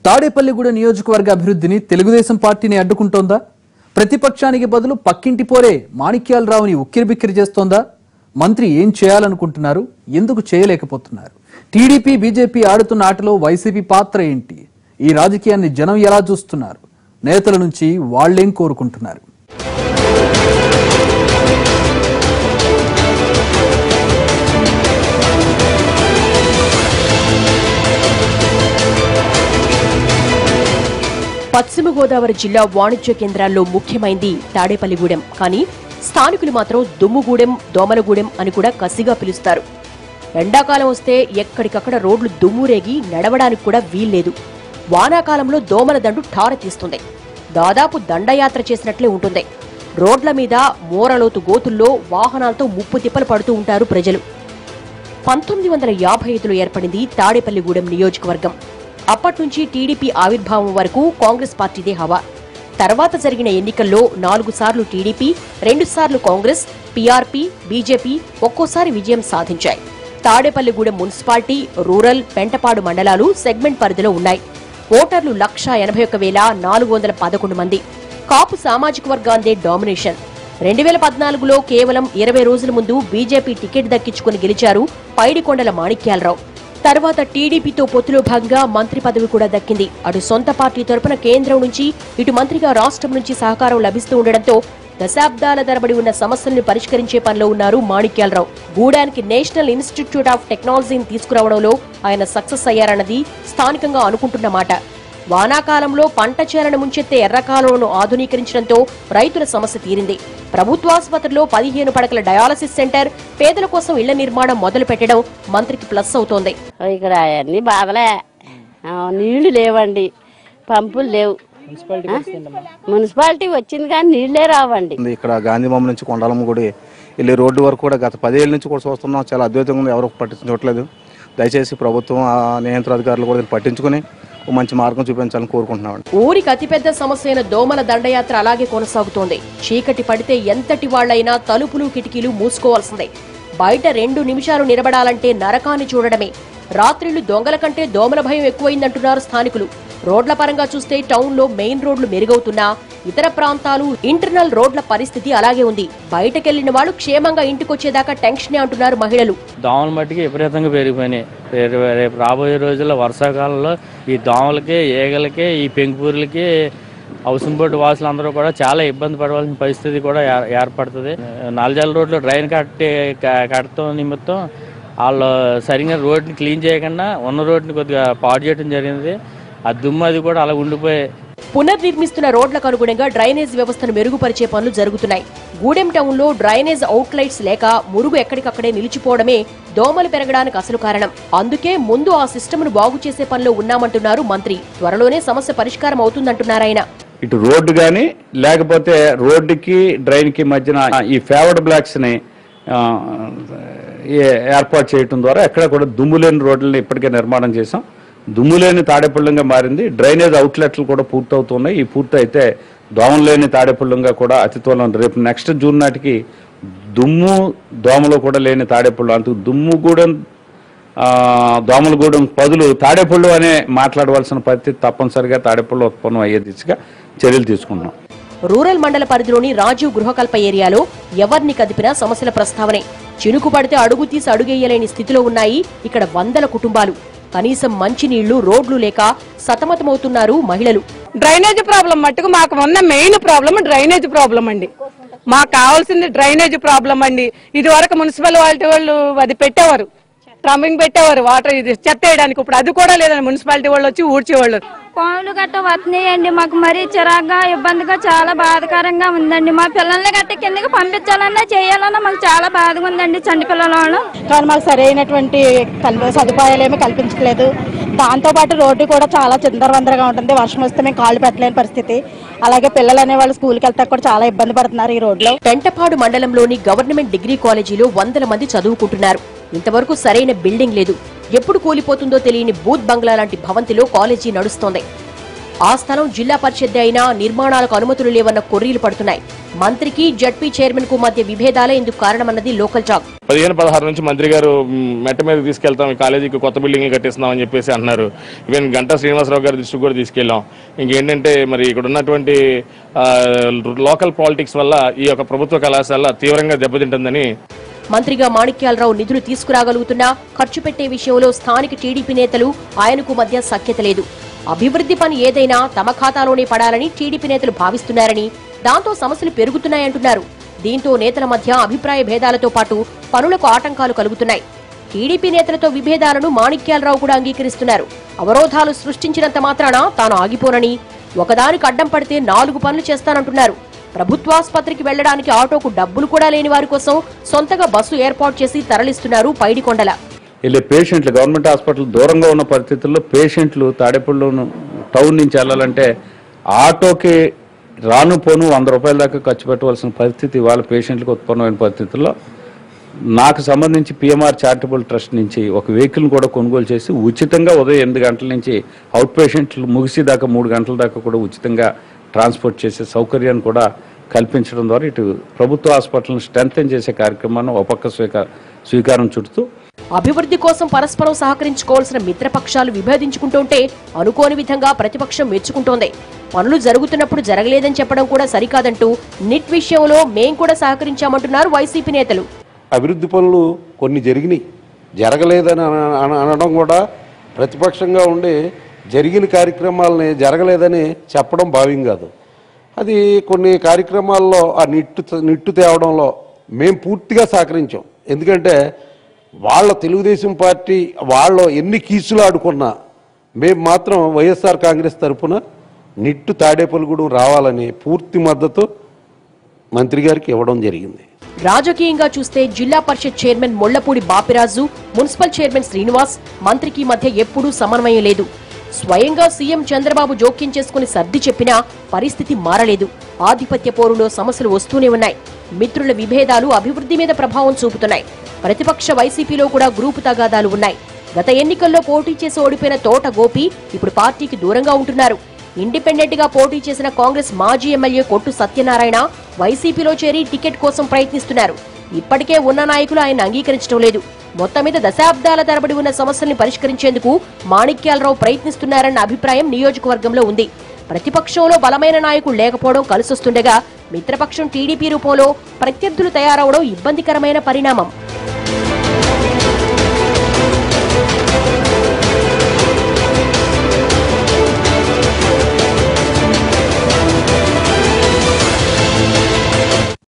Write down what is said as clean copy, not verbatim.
తాడేపల్లిగూడ నియోజకవర్గ అభివృద్ధిని తెలుగుదేశం పార్టీని అడ్డుకుంటోందా? ప్రతిపక్షానికి బదులు పక్కింటి పోరే మాణిక్యాలరావుని ఉక్కిరిబిక్కిరి చేస్తోందా? మంత్రి ఏం చేయాలనుకుంటున్నారు? ఎందుకు చేయలేకపోతున్నారు? టీడీపీ బీజేపీ ఆడుతున్న ఆటలో వైసీపీ పాత్ర ఏంటి? ఈ రాజకీయాన్ని జనం ఎలా చూస్తున్నారు? నేతల నుంచి వాళ్ళేం కోరుకుంటున్నారు? పశ్చిమ గోదావరి జిల్లా వాణిజ్య కేంద్రాల్లో ముఖ్యమైంది తాడేపల్లిగూడెం. కానీ స్థానికులు మాత్రం దుమ్ముగూడెం, దోమలగూడెం అని కూడా కసిగా పిలుస్తారు. ఎండాకాలం వస్తే ఎక్కడికక్కడ రోడ్లు దుమ్మురేగి నడవడానికి కూడా వీల్లేదు. వానాకాలంలో దోమల దండు ఠారెత్తిస్తుంది. దాదాపు దండయాత్ర చేసినట్లే ఉంటుంది. రోడ్ల మీద మోరలోతు గోతుల్లో వాహనాలతో ముప్పు తిప్పలు పడుతూ ఉంటారు ప్రజలు. 1955లో ఏర్పడింది తాడేపల్లిగూడెం నియోజకవర్గం. అప్పట్నుంచి టీడీపీ ఆవిర్భావం వరకు కాంగ్రెస్ పార్టీదే హవా. తర్వాత జరిగిన ఎన్నికల్లో 4 సార్లు టీడీపీ, 2 సార్లు కాంగ్రెస్, పీఆర్పీ, బీజేపీ ఒక్కోసారి విజయం సాధించాయి. తాడేపల్లిగూడెం మున్సిపాలిటీ, రూరల్, పెంటపాడు మండలాలు సెగ్మెంట్ పరిధిలో ఉన్నాయి. ఓటర్లు 1,81,411 మంది. కాపు సామాజిక వర్గాందే డామినేషన్. 2014లో కేవలం 20 రోజుల ముందు బీజేపీ టికెట్ దక్కించుకుని గెలిచారు పైడికొండల మాణిక్యాలరావు. తర్వాత టీడీపీతో పొత్తులో భాగంగా మంత్రి పదవి కూడా దక్కింది. అటు సొంత పార్టీ తరపున కేంద్రం నుంచి, ఇటు మంత్రిగా రాష్ట్రం నుంచి సహకారం లభిస్తూ ఉండడంతో దశాబ్దాల తరబడి ఉన్న సమస్యలను పరిష్కరించే పనిలో ఉన్నారు మాణిక్యాలరావు. గూడానికి నేషనల్ ఇన్స్టిట్యూట్ ఆఫ్ టెక్నాలజీని తీసుకురావడంలో ఆయన సక్సెస్ అయ్యారన్నది స్థానికంగా అనుకుంటున్న మాట. వానాకాలంలో పంట చేలను ముంచెత్తే ఎర్రకాలువను ఆధునీకరించడంతో రైతుల సమస్య తీరింది. ప్రభుత్వాసుపత్రిలో 15 పడకల డయాలసిస్ సెంటర్, పేదల కోసం ఇళ్ల నిర్మాణం మొదలు పెట్టడం మంత్రికి ప్లస్ అవుతోంది. ఇక్కడ అన్ని బాధలే, నీళ్లు లేవండి, పంపులు లేవు. మున్సిపాలిటీ వచ్చింది కానీ నీళ్లే రావండి. ఇక్కడ గాంధీబొమ్మ నుంచి కొండాలమ్మ గుడి వెళ్ళి రోడ్డు వరకు కూడా గత 10 ఏళ్ళ నుంచి కూడా చూస్తున్నాం. చాలా అద్భుతంగా ఉంది. ఎవరు పట్టించుకోవట్లేదు. దయచేసి ప్రభుత్వం, నియంత్రణ అధికారులు కూడా పట్టించుకుని మంచి మార్గం చూపించాలని కోరుకుంటున్నాం. ఊరికి అతిపెద్ద సమస్య అయిన దోమల దండయాత్ర అలాగే కొనసాగుతోంది. చీకటి పడితే ఎంతటి వాళ్లైనా తలుపులు, కిటికీలు మూసుకోవాల్సిందే. బయట 2 నిమిషాలు నిలబడాలంటే నరకాన్ని చూడడమే. రాత్రిళ్లు దొంగల కంటే దోమల భయం ఎక్కువైందంటున్నారు స్థానికులు. రోడ్ల పరంగా చూస్తే టౌన్లో మెయిన్ రోడ్లు మెరుగవుతున్నా ఇతర ప్రాంతాలు, ఇంటర్నల్ రోడ్ల పరిస్థితి అలాగే ఉంది. బయటకెళ్లిన వాళ్ళు క్షేమంగా ఇంటికొచ్చేదాకా టెన్షనే అంటున్నారు మహిళలు. దోమల మట్టికి విపరీతంగా పెరిగిపోయినాయి. రేపు రాబోయే రోజుల్లో వర్షాకాలంలో ఈ దోమలకి, ఈగలకి, ఈ పెంకుపూరులకి హౌసింగ్ బోర్డు వాసులు అందరూ కూడా చాలా ఇబ్బంది పడవలసిన పరిస్థితి కూడా ఏర్పడుతుంది. నాలుజాల రోడ్లో డ్రైన్ కట్టడం నిమిత్తం వాళ్ళు సరిగ్గా రోడ్ని క్లీన్ చేయకుండా ఉన్న రోడ్ని కొద్దిగా పాడు చేయడం జరిగింది. ఆ దుమ్ము అది కూడా అలా ఉండిపోయాయి. పునర్నిర్మిస్తున్న రోడ్లకు అనుగుణంగా డ్రైనేజ్ వ్యవస్థను మెరుగుపరిచే పనులు జరుగుతున్నాయి. గూడెం టౌన్ లో డ్రైనేజ్ అవుట్లైట్స్ లేక మురుగు ఎక్కడికక్కడే నిలిచిపోవడమే దోమలు పెరగడానికి అసలు కారణం. అందుకే ముందు ఆ సిస్టమ్ను బాగు చేసే పనిలో ఉన్నామంటున్నారు మంత్రి. త్వరలోనే సమస్య పరిష్కారం అవుతుందంటున్నారాయన. ఇటు రోడ్డు గాని లేకపోతే రోడ్డుకి డ్రైన్ కి మధ్యన ఈ ఫేవర్డ్ బ్లాక్స్ ని ఏర్పాటు చేయడం ద్వారా ఎక్కడ కూడా దుమ్ము లేని రోడ్లని ఇప్పటికే నిర్మాణం చేశాం. దుమ్ము లేని తాడేపల్లిగా మారింది. డ్రైనేజ్ అవుట్లెట్లు కూడా పూర్తవుతున్నాయి. ఈ పూర్తి అయితే దోమలు లేని తాడేపల్లిగా కూడా అతి త్వరలో రేపు నెక్స్ట్ జూన్ నాటికి దుమ్ము దోమలు కూడా లేని తాడేపల్లి అంటూ దుమ్ముగూడెం, దోమలగూడెం బదులు తాడేపల్లి అనే మాట్లాడవలసిన పరిస్థితి తప్పనిసరిగా తాడేపల్లి ఉత్పన్నం అయ్యే దిశగా చర్యలు తీసుకుంటున్నాం. రూరల్ మండల పరిధిలోని రాజీవ్ గృహకల్ప ఏరియాలో ఎవరిని కదిపినా సమస్యల ప్రస్తావనే. చినుకు పడితే అడుగు తీసి అడుగేయలేని స్థితిలో ఉన్నాయి ఇక్కడ వందల కుటుంబాలు. కనీసం మంచినీళ్లు, రోడ్లు లేక సతమతమవుతున్నారు మహిళలు. డ్రైనేజ్ ప్రాబ్లం మట్టుకు మాకు ఉన్న మెయిన్ ప్రాబ్లం డ్రైనేజ్ ప్రాబ్లం అండి. మాకు కావాల్సింది డ్రైనేజ్ ప్రాబ్లం అండి. ఇది వరకు మున్సిపాలిటీ వాళ్ళు అది పెట్టేవారు, ట్రంబింగ్ పెట్టేవారు వాటర్ ఇది చెత్త వేయడానికి. ఇప్పుడు అది కూడా లేదండి. మున్సిపాలిటీ వాళ్ళు వచ్చి ఊడ్చేవాళ్ళు. పాములు గట్ట వస్తున్నాయండి. మాకు మరీ చిరాగ్గా, ఇబ్బందిగా, చాలా బాధకరంగా ఉందండి. మా పిల్లల్ని గట్ట కిందకి పంపించాలన్నా చేయాలన్నా మాకు చాలా బాధగా ఉందండి. చంటి పిల్లలు కానీ మాకు సరైనటువంటి సదుపాయాలు ఏమీ కల్పించలేదు. దాంతోపాటు రోడ్డు కూడా చాలా చిందరవందరగా ఉంటుంది. వర్షం వస్తే మేము కాళ్ళు పెట్టలేని పరిస్థితి. అలాగే పిల్లలు అనే వాళ్ళు స్కూల్కి వెళ్తా కూడా చాలా ఇబ్బంది పడుతున్నారు ఈ రోడ్లో. పెంటపాడు మండలంలోని గవర్నమెంట్ డిగ్రీ కాలేజీలో 100 మంది చదువుకుంటున్నారు. ఇంతవరకు సరైన బిల్డింగ్ లేదు. ఎప్పుడు కూలిపోతుందో తెలియని బూత్ బంగ్లా లాంటి భవంతిలో కాలేజీ నడుస్తోంది. ఆ స్థలం జిల్లా పరిషత్ అయినా నిర్మాణాలకు అనుమతులు లేవన్న కొర్రీలు పడుతున్నాయి. మంత్రికి జడ్పీ చైర్మన్ కు మధ్య విభేదాలే ఇందుకు కారణమన్నది లోకల్ టాక్. 15-16 నుంచి మంత్రి గారు మెట్ట మీద తీసుకెళ్తాం, ఈ కాలేజీకి కొత్త బిల్డింగ్లు కట్టిస్తున్నాం అని చెప్పేసి అన్నారు. ఈవెన్ గంటా శ్రీనివాసరావు గారి దృష్టికి కూడా తీసుకెళ్లాం. ఇంకేంటంటే మరి ఇక్కడ ఉన్నటువంటి లోకల్ పాలిటిక్స్ వల్ల ఈ యొక్క ప్రభుత్వ కళాశాల తీవ్రంగా దెబ్బతింటుందని. మంత్రిగా మాణిక్యాలరావు నిధులు తీసుకురాగలుగుతున్నా ఖర్చు పెట్టే విషయంలో స్థానిక టీడీపీ నేతలు ఆయనకు మధ్య సఖ్యత లేదు. అభివృద్ధి పని ఏదైనా తమ ఖాతాలోనే పడాలని టీడీపీ నేతలు భావిస్తున్నారని, దాంతో సమస్యలు పెరుగుతున్నాయంటున్నారు. దీంతో నేతల మధ్య అభిప్రాయ భేదాలతో పాటు పనులకు ఆటంకాలు కలుగుతున్నాయి. టీడీపీ నేతలతో విభేదాలను మాణిక్యాలరావు కూడా అంగీకరిస్తున్నారు. అవరోధాలు సృష్టించినంత మాత్రాన తాను ఆగిపోనని, ఒకదానికి అడ్డం పడితే 4 పనులు చేస్తానంటున్నారు. ప్రభుత్వాసుపత్రికి వెళ్లడానికి ఆటోకు డబ్బులు కూడా లేని వారి కోసం సొంతగా బస్సు ఏర్పాటు చేసి తరలిస్తున్నారు పైడికొండల. వెళ్ళే పేషెంట్లు గవర్నమెంట్ హాస్పిటల్ దూరంగా ఉన్న పరిస్థితుల్లో పేషెంట్లు తాడేపల్లి టౌన్ నుంచి వెళ్ళాలంటే ఆటోకి రాను పోను 100 రూపాయల దాకా ఖర్చు పెట్టవలసిన పరిస్థితి వాళ్ళ పేషెంట్లకు ఉత్పన్నమైన పరిస్థితుల్లో నాకు సంబంధించి పిఎంఆర్ చారిటబుల్ ట్రస్ట్ నుంచి ఒక వెహికల్ని కూడా కొనుగోలు చేసి ఉచితంగా ఉదయం 8 గంటల నుంచి అవుట్ పేషెంట్లు ముగిసేదాకా 3 గంటల దాకా కూడా ఉచితంగా ట్రాన్స్పోర్ట్ చేసే సౌకర్యాన్ని కూడా కల్పించడం ద్వారా ఇటు ప్రభుత్వ హాస్పిటల్ని స్ట్రెంథెన్ చేసే కార్యక్రమాన్ని ఒక పక్క స్వీకారం చుడుతూ అభివృద్ధి కోసం పరస్పరం సహకరించుకోవాల్సిన మిత్రపక్షాలు విభేదించుకుంటుంటే అనుకోని విధంగా ప్రతిపక్షం మెచ్చుకుంటోంది. పనులు జరుగుతున్నప్పుడు జరగలేదని చెప్పడం కూడా సరికాదంటూ నిట్ విషయంలో మేం కూడా సహకరించామంటున్నారు వైసీపీ నేతలు. అభివృద్ధి పనులు కొన్ని జరిగినాయి, జరగలేదని అనడం కూడా ప్రతిపక్షంగా ఉండి జరిగిన కార్యక్రమాలని జరగలేదని చెప్పడం భావ్యం కాదు. అది కొన్ని కార్యక్రమాల్లో ఆ నిట్టు తేవడంలో మేము పూర్తిగా సహకరించాం. ఎందుకంటే వాళ్ళ తెలుగుదేశం పార్టీ వాళ్ళు ఎన్ని కీసులు ఆడుకున్నా మేము మాత్రం వైఎస్ఆర్ కాంగ్రెస్ తరఫున నిట్టు తాడేపల్లిగూడెం రావాలని పూర్తి మద్దతు మంత్రి గారికి ఇవ్వడం జరిగింది. రాజకీయంగా చూస్తే Zilla Parishad chairman Mullapudi Bapiraju, municipal chairman Srinivas, మంత్రికి మధ్య ఎప్పుడూ సమన్వయం లేదు. స్వయంగా సీఎం చంద్రబాబు జోక్యం చేసుకుని సర్ది చెప్పినా పరిస్థితి మారలేదు. ఆధిపత్య పోరులో సమస్యలు వస్తూనే ఉన్నాయి. మిత్రుల విభేదాలు అభివృద్ధి మీద ప్రభావం చూపుతున్నాయి. ప్రతిపక్ష వైసీపీలో కూడా గ్రూపు తగాదాలు ఉన్నాయి. గత ఎన్నికల్లో పోటీ చేసి ఓడిపోయిన తోట గోపి ఇప్పుడు పార్టీకి దూరంగా ఉంటున్నారు. ఇండిపెండెంట్ గా పోటీ చేసిన కాంగ్రెస్ మాజీ ఎమ్మెల్యే కొట్టు సత్యనారాయణ వైసీపీలో చేరి టికెట్ కోసం ప్రయత్నిస్తున్నారు. ఇప్పటికే ఉన్న నాయకులు ఆయన అంగీకరించడం లేదు. మొత్తం మీద దశాబ్దాల తరబడి ఉన్న సమస్యల్ని పరిష్కరించేందుకు మాణిక్యాలరావు ప్రయత్నిస్తున్నారన్న అభిప్రాయం నియోజకవర్గంలో ఉంది. ప్రతిపక్షంలో బలమైన నాయకులు లేకపోవడం కలిసొస్తుండగా మిత్రపక్షం టీడీపీ రూపంలో ప్రత్యర్థులు తయారవడం ఇబ్బందికరమైన పరిణామం.